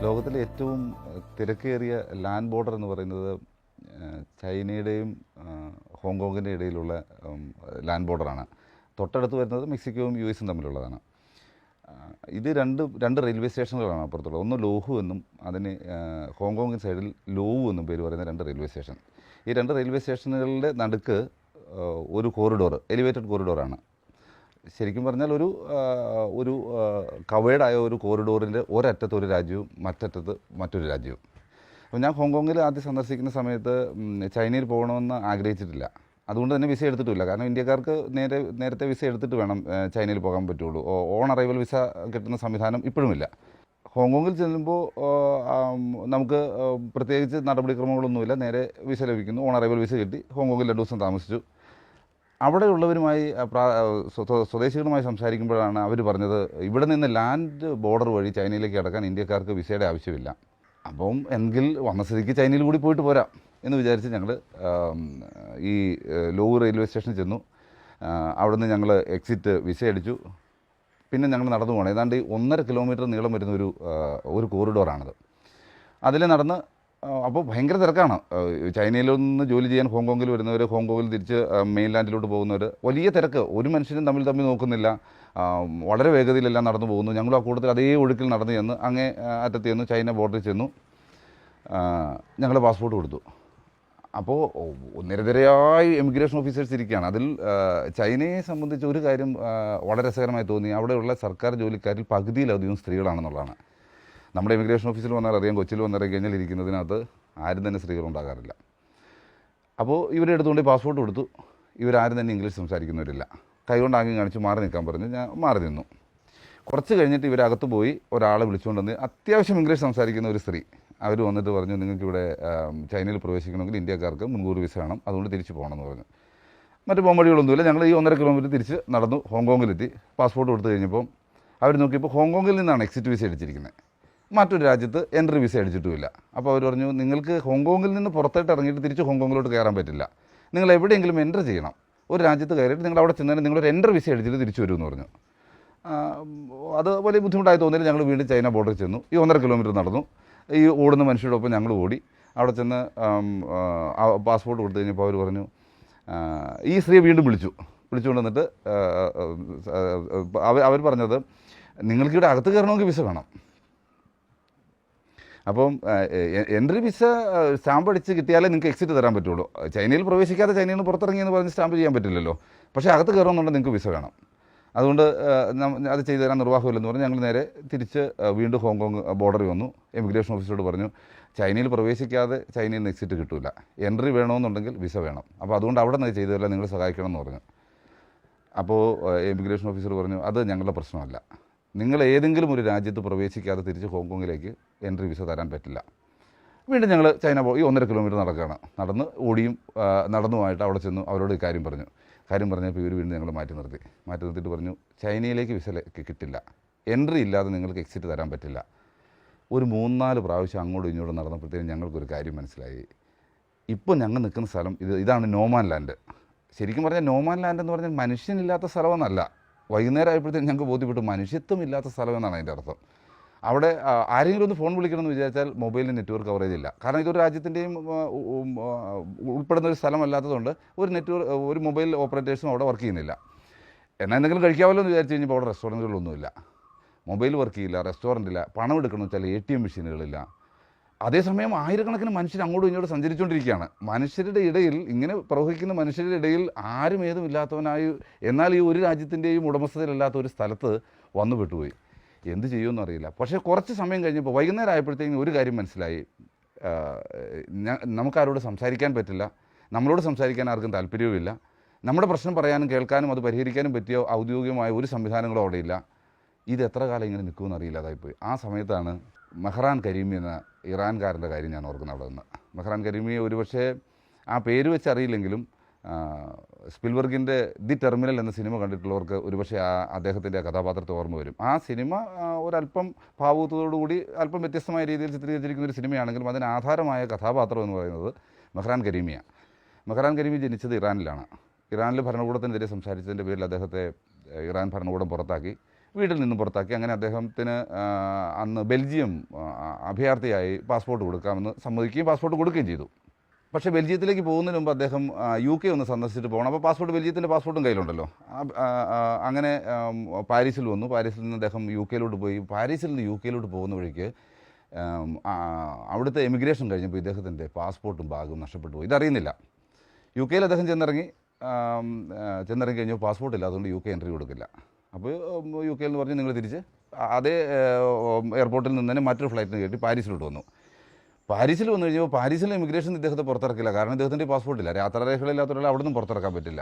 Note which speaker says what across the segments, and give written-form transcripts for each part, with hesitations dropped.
Speaker 1: ലോകത്തിലെ ഏറ്റവും തിരക്കേറിയ ലാൻഡ് ബോർഡർ എന്ന് പറയുന്നത് ചൈനയുടെയും ഹോങ്കോങ്ങിൻ്റെ ഇടയിലുള്ള ലാൻഡ് ബോർഡറാണ്. തൊട്ടടുത്ത് വരുന്നത് മെക്സിക്കോയും US തമ്മിലുള്ളതാണ്. ഇത് രണ്ട് റെയിൽവേ സ്റ്റേഷനുകളാണ് അപ്പുറത്തുള്ളത്. ഒന്ന് ലോഹു എന്നും അതിന് ഹോങ്കോങ്ങിൻ സൈഡിൽ ലോവു എന്നും പേര് പറയുന്ന രണ്ട് റെയിൽവേ സ്റ്റേഷൻ. ഈ രണ്ട് റെയിൽവേ സ്റ്റേഷനുകളുടെ നടുക്ക് ഒരു കോറിഡോർ, എലിവേറ്റഡ് കോറിഡോറാണ്. ശരിക്കും പറഞ്ഞാൽ ഒരു കവേർഡായ ഒരു കോറിഡോറിൻ്റെ ഒരറ്റത്ത് ഒരു രാജ്യവും മറ്ററ്റത്ത് മറ്റൊരു രാജ്യവും. അപ്പോൾ ഞാൻ ഹോങ്കോങ്ങിൽ ആദ്യം സന്ദർശിക്കുന്ന സമയത്ത് ചൈനയിൽ പോകണമെന്ന് ആഗ്രഹിച്ചിട്ടില്ല. അതുകൊണ്ട് തന്നെ വിസ എടുത്തിട്ടില്ല. കാരണം ഇന്ത്യക്കാർക്ക് നേരത്തെ വിസ എടുത്തിട്ട് വേണം ചൈനയിൽ പോകാൻ പറ്റുള്ളൂ. ഓൺ അറൈവൽ വിസ കിട്ടുന്ന സംവിധാനം ഇപ്പോഴുമില്ല. ഹോങ്കോങ്ങിൽ ചെല്ലുമ്പോൾ നമുക്ക് പ്രത്യേകിച്ച് നടപടിക്രമങ്ങളൊന്നുമില്ല. നേരെ വിസ ലഭിക്കുന്നു, ഓൺ അറൈവൽ വിസ കിട്ടി. ഹോങ്കോങ്ങിൽ 2 ദിവസം താമസിച്ചു. അവിടെയുള്ളവരുമായി സ്വദേശികളുമായി സംസാരിക്കുമ്പോഴാണ് അവർ പറഞ്ഞത്, ഇവിടെ നിന്ന് ലാൻഡ് ബോർഡർ വഴി ചൈനയിലേക്ക് കടക്കാൻ ഇന്ത്യക്കാർക്ക് വിസയുടെ ആവശ്യമില്ല. അപ്പം എങ്കിൽ വന്ന സ്ഥിതിക്ക് ചൈനയിൽ കൂടി പോയിട്ട് പോരാം എന്ന് വിചാരിച്ച് ഞങ്ങൾ ഈ ലോവു റെയിൽവേ സ്റ്റേഷനിൽ ചെന്നു. അവിടുന്ന് ഞങ്ങൾ എക്സിറ്റ് വിസ അടിച്ചു. പിന്നെ ഞങ്ങൾ നടന്നു പോകണം. ഏതാണ്ട് 1.5 കിലോമീറ്റർ നീളം വരുന്ന ഒരു കോറിഡോറാണത്. അതിൽ നടന്ന് അപ്പോൾ ഭയങ്കര തിരക്കാണ്. ചൈനയിലൊന്ന് ജോലി ചെയ്യാൻ ഹോങ്കോങ്ങിൽ വരുന്നവർ, ഹോങ്കോങ്ങിൽ തിരിച്ച് മെയിൻലാൻഡിലോട്ട് പോകുന്നവർ, വലിയ തിരക്ക്. ഒരു മനുഷ്യനും തമ്മിൽ നോക്കുന്നില്ല. വളരെ വേഗതയിലെല്ലാം നടന്നു പോകുന്നു. ഞങ്ങളും ആ കൂട്ടത്തിൽ അതേ ഒഴുക്കിൽ നടന്നു ചെന്ന് അങ്ങേ അറ്റത്ത് ചെന്നു, ചൈന ബോർഡറിൽ ചെന്നു. ഞങ്ങൾ പാസ്പോർട്ട് കൊടുത്തു. അപ്പോൾ നിരനിരയായി എമിഗ്രേഷൻ ഓഫീസേഴ്സ് ഇരിക്കുകയാണ്. അതിൽ ചൈനയെ സംബന്ധിച്ച് ഒരു കാര്യം വളരെ രസകരമായി തോന്നി. അവിടെയുള്ള സർക്കാർ ജോലിക്കാരിൽ പകുതിയിലധികം സ്ത്രീകളാണെന്നുള്ളതാണ്. നമ്മുടെ ഇമിഗ്രേഷൻ ഓഫീസിൽ വന്നാൽ അറിയാം, കൊച്ചിയിൽ വന്നിറങ്ങി കഴിഞ്ഞാൽ ഇരിക്കുന്നതിനകത്ത് ആരും തന്നെ സ്ത്രീകളുണ്ടാകാറില്ല. അപ്പോൾ ഇവരെ എടുത്തുകൊണ്ട് പാസ്പോർട്ട് കൊടുത്തു. ഇവരാരും തന്നെ ഇംഗ്ലീഷ് സംസാരിക്കുന്നവരില്ല. കൈകൊണ്ട് ആംഗ്യം കാണിച്ച് മാറി നിൽക്കാൻ പറഞ്ഞു. ഞാൻ മാറി നിന്നു. കുറച്ച് കഴിഞ്ഞിട്ട് ഇവരകത്ത് പോയി ഒരാളെ വിളിച്ചുകൊണ്ട് വന്ന്, അത്യാവശ്യം ഇംഗ്ലീഷ് സംസാരിക്കുന്ന ഒരു സ്ത്രീ, അവർ വന്നിട്ട് പറഞ്ഞു, നിങ്ങൾക്കിവിടെ ചൈനയിൽ പ്രവേശിക്കണമെങ്കിൽ ഇന്ത്യക്കാർക്ക് മുൻകൂർ വിസ വേണം, അതുകൊണ്ട് തിരിച്ച് പോകണമെന്ന് പറഞ്ഞു. മറ്റു പോംവഴികളൊന്നുമില്ല. ഞങ്ങൾ ഈ 1.5 കിലോമീറ്റർ തിരിച്ച് നടന്നു ഹോങ്കോങ്ങിലെത്തി. പാസ്പോർട്ട് കൊടുത്തു കഴിഞ്ഞപ്പോൾ അവർ നോക്കിയപ്പോൾ ഹോങ്കോങ്ങിൽ നിന്നാണ് എക്സിറ്റ് വിസ അടിച്ചിരിക്കുന്നത്. മറ്റൊരു രാജ്യത്ത് എൻട്രി വിസ അടിച്ചിട്ടുമില്ല. അപ്പോൾ അവർ പറഞ്ഞു, നിങ്ങൾക്ക് ഹോങ്കോങ്ങിൽ നിന്ന് പുറത്തോട്ട് ഇറങ്ങിയിട്ട് തിരിച്ച് ഹോങ്കോങ്ങിലോട്ട് കയറാൻ പറ്റില്ല. നിങ്ങൾ എവിടെയെങ്കിലും എൻട്രി ചെയ്യണം. ഒരു രാജ്യത്ത് കയറിയിട്ട് നിങ്ങൾ അവിടെ ചെന്നതിന് നിങ്ങളൊരു എൻട്രി വിസ അടിച്ചിട്ട് തിരിച്ചു വരുമെന്ന് പറഞ്ഞു. അത് വലിയ ബുദ്ധിമുട്ടായി തോന്നിയിട്ട് ഞങ്ങൾ വീണ്ടും ചൈന ബോർഡറിൽ ചെന്നു. ഈ 1.5 കിലോമീറ്റർ നടന്നു. ഈ ഓടുന്ന മനുഷ്യരോടൊപ്പം ഞങ്ങൾ ഓടി. അവിടെ ചെന്ന് പാസ്പോർട്ട് കൊടുത്തു കഴിഞ്ഞപ്പോൾ അവർ പറഞ്ഞു, ഈ സ്ത്രീയെ വീണ്ടും വിളിച്ചുകൊണ്ട് വന്നിട്ട് അവർ പറഞ്ഞത്, നിങ്ങൾക്കിവിടെ അകത്ത് കയറണമെങ്കിൽ വിസ വേണം. അപ്പം എൻട്രി വിസ സ്റ്റാമ്പ് അടിച്ച് കിട്ടിയാലേ നിങ്ങൾക്ക് എക്സിറ്റ് തരാൻ പറ്റുള്ളൂ. ചൈനയിൽ പ്രവേശിക്കാതെ ചൈനയിൽ നിന്ന് പുറത്തിറങ്ങിയെന്ന് പറഞ്ഞ് സ്റ്റാമ്പ് ചെയ്യാൻ പറ്റില്ലല്ലോ. പക്ഷേ അകത്ത് കയറണമെന്നുണ്ടെങ്കിൽ നിങ്ങൾക്ക് വിസ വേണം. അതുകൊണ്ട് അത് ചെയ്തു തരാൻ നിർവാഹമില്ലെന്ന് പറഞ്ഞ് ഞങ്ങൾ നേരെ തിരിച്ച് വീണ്ടും ഹോങ്കോങ് ബോർഡറിൽ വന്നു. എമിഗ്രേഷൻ ഓഫീസറോട് പറഞ്ഞു, ചൈനയിൽ പ്രവേശിക്കാതെ ചൈനയിൽ നിന്ന് എക്സിറ്റ് കിട്ടില്ല, എൻട്രി വേണമെന്നുണ്ടെങ്കിൽ വിസ വേണം. അപ്പോൾ അതുകൊണ്ട് അവിടെ നിന്ന് ചെയ്തു തരില്ല, നിങ്ങൾ സഹായിക്കണം എന്ന് പറഞ്ഞു. അപ്പോൾ എമിഗ്രേഷൻ ഓഫീസർ പറഞ്ഞു, അത് ഞങ്ങളുടെ പ്രശ്നമല്ല. നിങ്ങൾ ഏതെങ്കിലും ഒരു രാജ്യത്ത് പ്രവേശിക്കാതെ തിരിച്ച് ഹോങ്കോങ്ങിലേക്ക് എൻട്രി വിസ തരാൻ പറ്റില്ല. വീണ്ടും ഞങ്ങൾ ചൈന ഈ 1.5 കിലോമീറ്റർ നടക്കുകയാണ്. ഓടിയും നടന്നുമായിട്ട് അവിടെ ചെന്നു. അവരോട് കാര്യം പറഞ്ഞപ്പോൾ ഇവർ വീണ്ടും ഞങ്ങൾ മാറ്റി നിർത്തിയിട്ട് പറഞ്ഞു, ചൈനയിലേക്ക് വിസ കിട്ടില്ല, എൻട്രി ഇല്ലാതെ നിങ്ങൾക്ക് എക്സിറ്റ് തരാൻ പറ്റില്ല. ഒരു 3-4 പ്രാവശ്യം അങ്ങോട്ടും ഇങ്ങോട്ടും നടന്നപ്പോഴത്തേക്കും ഞങ്ങൾക്കൊരു കാര്യം മനസ്സിലായി. ഇപ്പോൾ ഞങ്ങൾ നിൽക്കുന്ന സ്ഥലം ഇതാണ് നോമാൻ ലാൻഡ്. ശരിക്കും പറഞ്ഞാൽ നോമാൻ ലാൻഡ് എന്ന് പറഞ്ഞാൽ മനുഷ്യനില്ലാത്ത സ്ഥലമെന്നല്ല. വൈകുന്നേരം ആയപ്പോഴത്തേക്കും ഞങ്ങൾക്ക് ബോധ്യപ്പെട്ടു, മനുഷ്യത്വം ഇല്ലാത്ത സ്ഥലമെന്നാണ് അതിൻ്റെ അർത്ഥം. അവിടെ ആരെങ്കിലും ഒന്ന് ഫോൺ വിളിക്കണമെന്ന് വിചാരിച്ചാൽ മൊബൈലിൽ നെറ്റ്വർക്ക് കവറേജ് ഇല്ല. കാരണം ഇതൊരു രാജ്യത്തിൻ്റെയും ഉൾപ്പെടുന്ന ഒരു സ്ഥലമല്ലാത്തതുകൊണ്ട് ഒരു മൊബൈൽ ഓപ്പറേറ്റേഴ്സും അവിടെ വർക്ക് ചെയ്യുന്നില്ല. എന്നാൽ എന്തെങ്കിലും കഴിക്കാമല്ലോ എന്ന് വിചാരിച്ച് കഴിഞ്ഞപ്പോൾ അവിടെ റെസ്റ്റോറൻറ്റുകളൊന്നുമില്ല, മൊബൈൽ വർക്ക് ചെയ്യില്ല, റെസ്റ്റോറൻറ്റില്ല, പണം എടുക്കണമെന്ന് വെച്ചാൽ ATM മെഷീനുകളില്ല. അതേസമയം ആയിരക്കണക്കിന് മനുഷ്യർ അങ്ങോട്ടും ഇങ്ങോട്ടും സഞ്ചരിച്ചുകൊണ്ടിരിക്കുകയാണ്. മനുഷ്യരുടെ ഇടയിൽ, ഇങ്ങനെ പ്രവഹിക്കുന്ന മനുഷ്യരുടെ ഇടയിൽ ആരും ഏതുമില്ലാത്തവനായി, എന്നാൽ ഈ ഒരു രാജ്യത്തിൻ്റെയും ഉടമസ്ഥതയിലല്ലാത്ത ഒരു സ്ഥലത്ത് വന്നു പെട്ടുപോയി. എന്ത് ചെയ്യുമെന്ന് അറിയില്ല. പക്ഷേ കുറച്ച് സമയം കഴിഞ്ഞപ്പോൾ വൈകുന്നേരം ആയപ്പോഴത്തേക്കും ഒരു കാര്യം മനസ്സിലായി, നമുക്കാരോട് സംസാരിക്കാൻ പറ്റില്ല, നമ്മളോട് സംസാരിക്കാൻ ആർക്കും താല്പര്യവുമില്ല, നമ്മുടെ പ്രശ്നം പറയാനും കേൾക്കാനും അത് പരിഹരിക്കാനും പറ്റിയ ഔദ്യോഗികമായ ഒരു സംവിധാനങ്ങളും അവിടെയില്ല. ഇത് എത്ര കാലം ഇങ്ങനെ നിൽക്കുമെന്ന് അറിയില്ലാതായിപ്പോയി. ആ സമയത്താണ് മെഹ്റാൻ കരീമി എന്ന ഇറാൻകാരൻ്റെ കാര്യം ഞാൻ ഓർക്കുന്നത്. അവിടെ നിന്ന് മെഹ്റാൻ കരീമിയെ ഒരുപക്ഷെ ആ പേര് വെച്ച് അറിയില്ലെങ്കിലും സ്പിൽബർഗിൻ്റെ ദി ടെർമിനൽ എന്ന സിനിമ കണ്ടിട്ടുള്ളവർക്ക് ഒരുപക്ഷെ അദ്ദേഹത്തിൻ്റെ കഥാപാത്രത്തെ ഓർമ്മ വരും. ആ സിനിമ ഒരല്പം ഭാവുകത്തോടുകൂടി അല്പം വ്യത്യസ്തമായ രീതിയിൽ ചിത്രീകരിച്ചിരിക്കുന്ന ഒരു സിനിമയാണെങ്കിലും അതിന് ആധാരമായ കഥാപാത്രം എന്ന് പറയുന്നത് മെഹ്റാൻ കരീമിയാണ്. മെഹ്റാൻ കരീമി ജനിച്ചത് ഇറാനിലാണ്. ഇറാനിൽ ഭരണകൂടത്തിനെതിരെ സംസാരിച്ചതിൻ്റെ പേരിൽ അദ്ദേഹത്തെ ഇറാൻ ഭരണകൂടം പുറത്താക്കി. വീട്ടിൽ നിന്നും പുറത്താക്കി. അങ്ങനെ അദ്ദേഹത്തിന് അന്ന് ബെൽജിയം അഭയാർത്ഥിയായി പാസ്പോർട്ട് കൊടുക്കാമെന്ന് സമ്മതിക്കുകയും പാസ്പോർട്ട് കൊടുക്കുകയും ചെയ്തു. പക്ഷേ ബെൽജിയത്തിലേക്ക് പോകുന്നതിന് മുമ്പ് അദ്ദേഹം UK ഒന്ന് സന്ദർശിച്ചിട്ട് പോകണം. അപ്പോൾ പാസ്പോർട്ട് ബെൽജിയത്തിൻ്റെ പാസ്പോർട്ടും കയ്യിലുണ്ടല്ലോ. അങ്ങനെ പാരീസിൽ വന്നു. പാരീസിൽ നിന്ന് അദ്ദേഹം UK പോയി. പാരീസിൽ നിന്ന് UK പോകുന്ന വഴിക്ക് അവിടുത്തെ എമിഗ്രേഷൻ കഴിഞ്ഞപ്പോൾ ഇദ്ദേഹത്തിൻ്റെ പാസ്പോർട്ടും ബാഗും നഷ്ടപ്പെട്ടു പോയി. ഇതറിയുന്നില്ല. UK അദ്ദേഹം ചെന്നിറങ്ങി കഴിഞ്ഞപ്പോൾ പാസ്പോർട്ട് ഇല്ല, അതുകൊണ്ട് UK എൻട്രി കൊടുക്കില്ല. അപ്പോൾ UK എന്ന് പറഞ്ഞ് നിങ്ങൾ തിരിച്ച് അതേ എയർപോർട്ടിൽ നിന്ന് തന്നെ മറ്റൊരു ഫ്ലൈറ്റിന് കയറ്റി പാരീസിലോട്ട് വന്നു. പാരീസിൽ വന്നു കഴിഞ്ഞപ്പോൾ പാരീസിലെ ഇമിഗ്രേഷൻ ഇദ്ദേഹത്തെ പുറത്തിറക്കില്ല. കാരണം ഇദ്ദേഹത്തിൻ്റെ പാസ്പോർട്ടില്ല, യാത്രാരേഖകളില്ലാത്ത ഒരാൾ അവിടെ നിന്നും പുറത്തിറക്കാൻ പറ്റില്ല.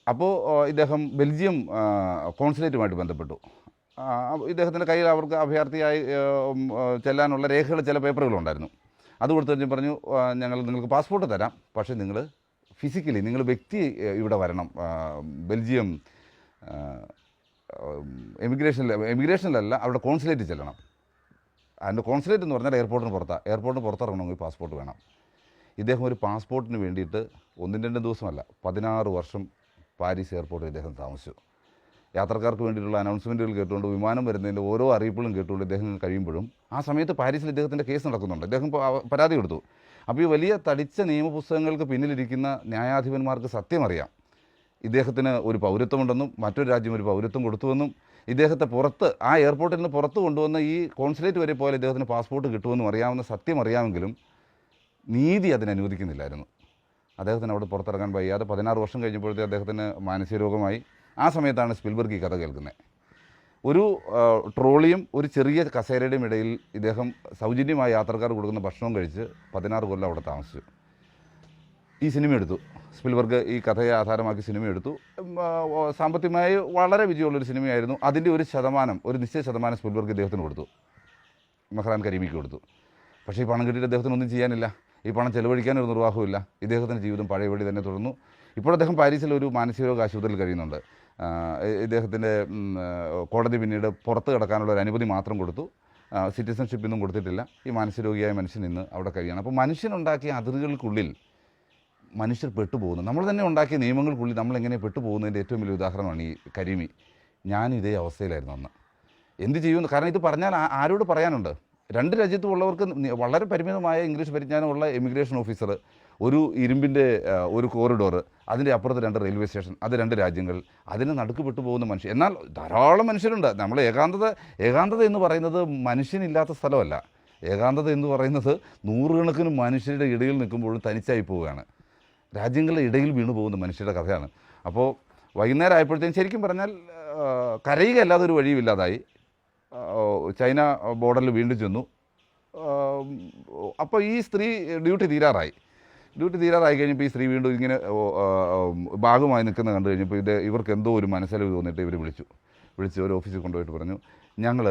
Speaker 1: അപ്പോൾ ഇദ്ദേഹം ബെൽജിയം കോൺസുലേറ്റുമായിട്ട് ബന്ധപ്പെട്ടു. ഇദ്ദേഹത്തിൻ്റെ കയ്യിൽ അവർക്ക് അഭയാർത്ഥിയായി ചെല്ലാനുള്ള രേഖകൾ, ചില പേപ്പറുകളുണ്ടായിരുന്നു. അത് കൊടുത്തു കഴിഞ്ഞ് പറഞ്ഞു, ഞങ്ങൾ നിങ്ങൾക്ക് പാസ്പോർട്ട് തരാം, പക്ഷേ നിങ്ങൾ ഫിസിക്കലി നിങ്ങൾ വ്യക്തി ഇവിടെ വരണം. ബെൽജിയം എമിഗ്രേഷനിലല്ല, അവിടെ കോൺസുലേറ്റിൽ ചെല്ലണം. അതിൻ്റെ കോൺസുലേറ്റ് എന്ന് പറഞ്ഞാൽ എയർപോർട്ടിന് പുറത്തിറങ്ങണമെങ്കിൽ പാസ്പോർട്ട് വേണം. ഇദ്ദേഹം ഒരു പാസ്പോർട്ടിന് വേണ്ടിയിട്ട് 1-2 ദിവസമല്ല, 16 വർഷം പാരീസ് എയർപോർട്ടിൽ ഇദ്ദേഹം താമസിച്ചു. യാത്രക്കാർക്ക് വേണ്ടിയിട്ടുള്ള അനൗൺസ്മെൻറ്റുകൾ കേട്ടുകൊണ്ട്, വിമാനം വരുന്നതിൻ്റെ ഓരോ അറിയിപ്പുകളും കേട്ടുകൊണ്ട് ഇദ്ദേഹം കഴിയുമ്പോഴും ആ സമയത്ത് പാരീസിൽ ഇദ്ദേഹത്തിൻ്റെ കേസ് നടക്കുന്നുണ്ട്. ഇദ്ദേഹം പരാതി കൊടുത്തു. അപ്പോൾ ഈ വലിയ തടിച്ച നിയമപുസ്തകങ്ങൾക്ക് പിന്നിലിരിക്കുന്ന ന്യായാധിപന്മാർക്ക് സത്യം അറിയാം. ഇദ്ദേഹത്തിന് ഒരു പൗരത്വമുണ്ടെന്നും മറ്റൊരു രാജ്യം ഒരു പൗരത്വം കൊടുത്തുവെന്നും ഇദ്ദേഹത്തെ പുറത്ത്, ആ എയർപോർട്ടിൽ നിന്ന് പുറത്ത് കൊണ്ടുവന്ന ഈ കോൺസുലേറ്റ് വരെ പോയാൽ ഇദ്ദേഹത്തിന് പാസ്പോർട്ട് കിട്ടുമെന്നും അറിയാവുന്ന സത്യം അറിയാമെങ്കിലും നീതി അതിനനുവദിക്കുന്നില്ലായിരുന്നു. അദ്ദേഹത്തിന് അവിടെ പുറത്തിറങ്ങാൻ വയ്യാതെ 16 വർഷം കഴിഞ്ഞപ്പോഴത്തെ അദ്ദേഹത്തിന് മാനസിക രോഗമായി. ആ സമയത്താണ് സ്പിൽബർഗ് ഈ കഥ കേൾക്കുന്നത്. ഒരു ട്രോളിയും ഒരു ചെറിയ കസേരയുടെയും ഇടയിൽ ഇദ്ദേഹം സൗജന്യമായി യാത്രക്കാർ കൊടുക്കുന്ന ഭക്ഷണവും കഴിച്ച് 16 കൊല്ലം അവിടെ താമസിച്ചു. ഈ സിനിമ എടുത്തു. സ്പിൽബർഗ് ഈ കഥയെ ആധാരമാക്കി സിനിമ എടുത്തു. സാമ്പത്തികമായി വളരെ വിജയമുള്ളൊരു സിനിമയായിരുന്നു. അതിൻ്റെ ഒരു നിശ്ചയ ശതമാനം സ്പിൽബർഗ് ഇദ്ദേഹത്തിന് കൊടുത്തു, മെഹ്റാൻ കരീമിക്ക് കൊടുത്തു. പക്ഷേ ഈ പണം കിട്ടിയിട്ട് അദ്ദേഹത്തിനൊന്നും ചെയ്യാനില്ല. ഈ പണം ചെലവഴിക്കാനൊരു നിർവാഹമില്ല. ഇദ്ദേഹത്തിൻ്റെ ജീവിതം പഴയപടി തന്നെ തുടർന്നു. ഇപ്പോൾ അദ്ദേഹം പാരീസിൽ ഒരു മാനസികരോഗ ആശുപത്രിയിൽ കഴിയുന്നുണ്ട്. ഇദ്ദേഹത്തിൻ്റെ കോടതി പിന്നീട് പുറത്ത് കിടക്കാനുള്ള ഒരു അനുമതി മാത്രം കൊടുത്തു. സിറ്റിസൺഷിപ്പ് ഒന്നും കൊടുത്തിട്ടില്ല. ഈ മാനസികരോഗിയായ മനുഷ്യൻ ഇന്ന് അവിടെ കഴിയണം. അപ്പോൾ മനുഷ്യനുണ്ടാക്കിയ അതിരുകൾക്കുള്ളിൽ മനുഷ്യർ പെട്ടുപോകുന്നു. നമ്മൾ തന്നെ ഉണ്ടാക്കിയ നിയമങ്ങൾക്കുള്ളിൽ നമ്മളെങ്ങനെ പെട്ടുപോകുന്നതിൻ്റെ ഏറ്റവും വലിയ ഉദാഹരണമാണ് ഈ കരീമി. ഞാനും ഇതേ അവസ്ഥയിലായിരുന്നു അന്ന്. എന്ത് ചെയ്യുമെന്ന്, കാരണം ഇത് പറഞ്ഞാൽ ആരോട് പറയാനുണ്ട്? 2 രാജ്യത്തുമുള്ളവർക്ക് വളരെ പരിമിതമായ ഇംഗ്ലീഷ് പരിജ്ഞാനമുള്ള എമിഗ്രേഷൻ ഓഫീസർ, ഒരു ഇരുമ്പിൻ്റെ ഒരു കോറിഡോർ, അതിൻ്റെ അപ്പുറത്ത് 2 റെയിൽവേ സ്റ്റേഷൻ, അത് 2 രാജ്യങ്ങൾ, അതിന് നടുക്ക് പെട്ടുപോകുന്ന മനുഷ്യർ. എന്നാൽ ധാരാളം മനുഷ്യരുണ്ട്. നമ്മൾ ഏകാന്തത എന്ന് പറയുന്നത് മനുഷ്യനില്ലാത്ത സ്ഥലമല്ല. ഏകാന്തത എന്ന് പറയുന്നത് നൂറുകണക്കിന് മനുഷ്യരുടെ ഇടയിൽ നിൽക്കുമ്പോഴും തനിച്ചായി പോവുകയാണ്. രാജ്യങ്ങളുടെ ഇടയിൽ വീണു പോകുന്ന മനുഷ്യരുടെ കഥയാണ്. അപ്പോൾ വൈകുന്നേരം ആയപ്പോഴത്തേക്കും ശരിക്കും പറഞ്ഞാൽ കരയുകയല്ലാതെ ഒരു വഴിയുമില്ലാതായി. ചൈന ബോർഡറിൽ വീണ്ടും ചെന്നു. അപ്പോൾ ഈ സ്ത്രീ ഡ്യൂട്ടി തീരാറായി കഴിഞ്ഞപ്പോൾ ഈ സ്ത്രീ വീണ്ടും ഇങ്ങനെ ഭാഗമായി നിൽക്കുന്നത് കണ്ടു കഴിഞ്ഞപ്പോൾ ഇവർക്ക് എന്തോ ഒരു മനസ്സിലവ് തോന്നിയിട്ട് ഇവർ വിളിച്ച് ഒരു ഓഫീസിൽ കൊണ്ടുപോയിട്ട് പറഞ്ഞു, ഞങ്ങൾ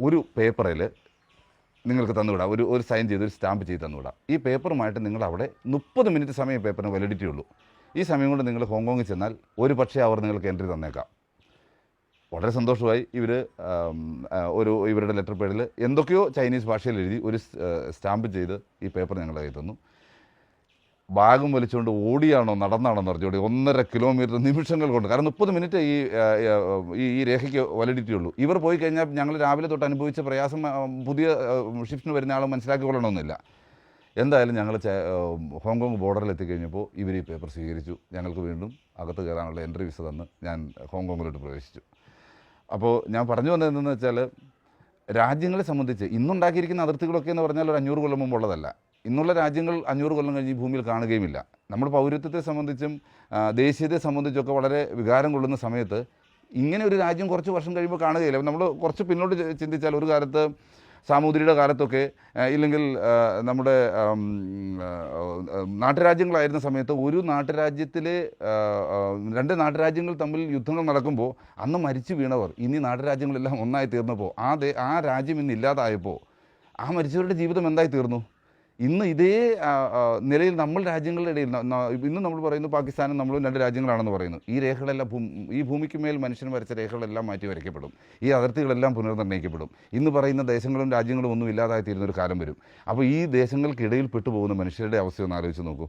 Speaker 1: ഒരു പേപ്പറിൽ നിങ്ങൾക്ക് തന്നുവിടാം, ഒരു സൈൻ ചെയ്ത് ഒരു സ്റ്റാമ്പ് ചെയ്ത് തന്നുവിടാം. ഈ പേപ്പറുമായിട്ട് നിങ്ങൾ അവിടെ 30 മിനിറ്റ് സമയം പേപ്പറിന് വാലിഡിറ്റി ഉള്ളൂ. ഈ സമയം കൊണ്ട് നിങ്ങൾ ഹോങ്കോങ്ങിൽ ചെന്നാൽ ഒരു പക്ഷേ അവർ നിങ്ങൾക്ക് എൻട്രി തന്നേക്കാം. വളരെ സന്തോഷമായി. ഇവരുടെ ലെറ്റർ പേഡിൽ എന്തൊക്കെയോ ചൈനീസ് ഭാഷയിൽ എഴുതി ഒരു സ്റ്റാമ്പ് ചെയ്ത് ഈ പേപ്പർ ഞങ്ങളുടെ കയ്യിൽ തന്നു. ബാഗും വലിച്ചുകൊണ്ട് ഓടിയാണോ നടന്നാണോ എന്ന് പറഞ്ഞുകൊണ്ട് 1.5 കിലോമീറ്റർ നിമിഷങ്ങൾ കൊണ്ട്, കാരണം 30 മിനിറ്റ് ഈ രേഖയ്ക്ക് വാലിഡിറ്റി ഉള്ളൂ. ഇവർ പോയി കഴിഞ്ഞാൽ ഞങ്ങൾ രാവിലെ തൊട്ട് അനുഭവിച്ച പ്രയാസം പുതിയ ഷിഫ്റ്റിന് വരുന്ന ആൾ മനസ്സിലാക്കിക്കൊള്ളണമെന്നില്ല. എന്തായാലും ഞങ്ങൾ ഹോങ്കോങ് ബോർഡറിൽ എത്തിക്കഴിഞ്ഞപ്പോൾ ഇവർ ഈ പേപ്പർ സ്വീകരിച്ചു. ഞങ്ങൾക്ക് വീണ്ടും അകത്ത് കയറാനുള്ള എൻട്രി വിസ തന്ന് ഞാൻ ഹോങ്കോങ്ങിലോട്ട് പ്രവേശിച്ചു. അപ്പോൾ ഞാൻ പറഞ്ഞു വന്നത് എന്തെന്ന് വെച്ചാൽ, രാജ്യങ്ങളെ സംബന്ധിച്ച് ഇന്നുണ്ടാക്കിയിരിക്കുന്ന അതിർത്തികളൊക്കെ എന്ന് പറഞ്ഞാൽ ഒരു 500 കൊല്ലം മുമ്പുള്ളതല്ല. ഇന്നുള്ള രാജ്യങ്ങൾ 500 കൊല്ലം കഴിഞ്ഞ് ഈ ഭൂമിയിൽ കാണുകയുമില്ല. നമ്മൾ പൗരത്വത്തെ സംബന്ധിച്ചും ദേശീയതയെ സംബന്ധിച്ചൊക്കെ വളരെ വികാരം കൊള്ളുന്ന സമയത്ത് ഇങ്ങനെ ഒരു രാജ്യം കുറച്ച് വർഷം കഴിയുമ്പോൾ കാണുകയില്ല. നമ്മൾ കുറച്ച് പിന്നോട്ട് ചിന്തിച്ചാൽ, ഒരു കാലത്ത് സാമൂതിരിയുടെ കാലത്തൊക്കെ, ഇല്ലെങ്കിൽ നമ്മുടെ നാട്ടുരാജ്യങ്ങളായിരുന്ന സമയത്ത് ഒരു നാട്ടുരാജ്യത്തിലെ 2 നാട്ടുരാജ്യങ്ങൾ തമ്മിൽ യുദ്ധങ്ങൾ നടക്കുമ്പോൾ അന്ന് മരിച്ചു വീണവർ ഇനി നാട്ടുരാജ്യങ്ങളെല്ലാം ഒന്നായി തീർന്നപ്പോൾ ആ രാജ്യം ഇന്ന് ഇല്ലാതായപ്പോൾ ആ മരിച്ചവരുടെ ജീവിതം എന്തായി തീർന്നു? ഇന്ന് ഇതേ നിലയിൽ നമ്മൾ രാജ്യങ്ങളുടെ ഇടയിൽ ഇന്ന് നമ്മൾ പറയുന്നു പാകിസ്ഥാനും നമ്മളും 2 രാജ്യങ്ങളാണെന്ന് പറയുന്നു. ഈ രേഖകളെല്ലാം ഈ ഭൂമിക്ക് മേൽ മനുഷ്യൻ വരച്ച രേഖകളെല്ലാം മാറ്റി വരയ്ക്കപ്പെടും. ഈ അതിർത്തികളെല്ലാം പുനർനിർണ്ണയിക്കപ്പെടും. ഇന്ന് പറയുന്ന ദേശങ്ങളും രാജ്യങ്ങളും ഒന്നും ഇല്ലാതായി തീരുന്നൊരു കാലം വരും. അപ്പോൾ ഈ ദേശങ്ങൾക്കിടയിൽ പെട്ടുപോകുന്ന മനുഷ്യരുടെ അവസ്ഥ ഒന്ന് ആലോചിച്ച് നോക്കൂ.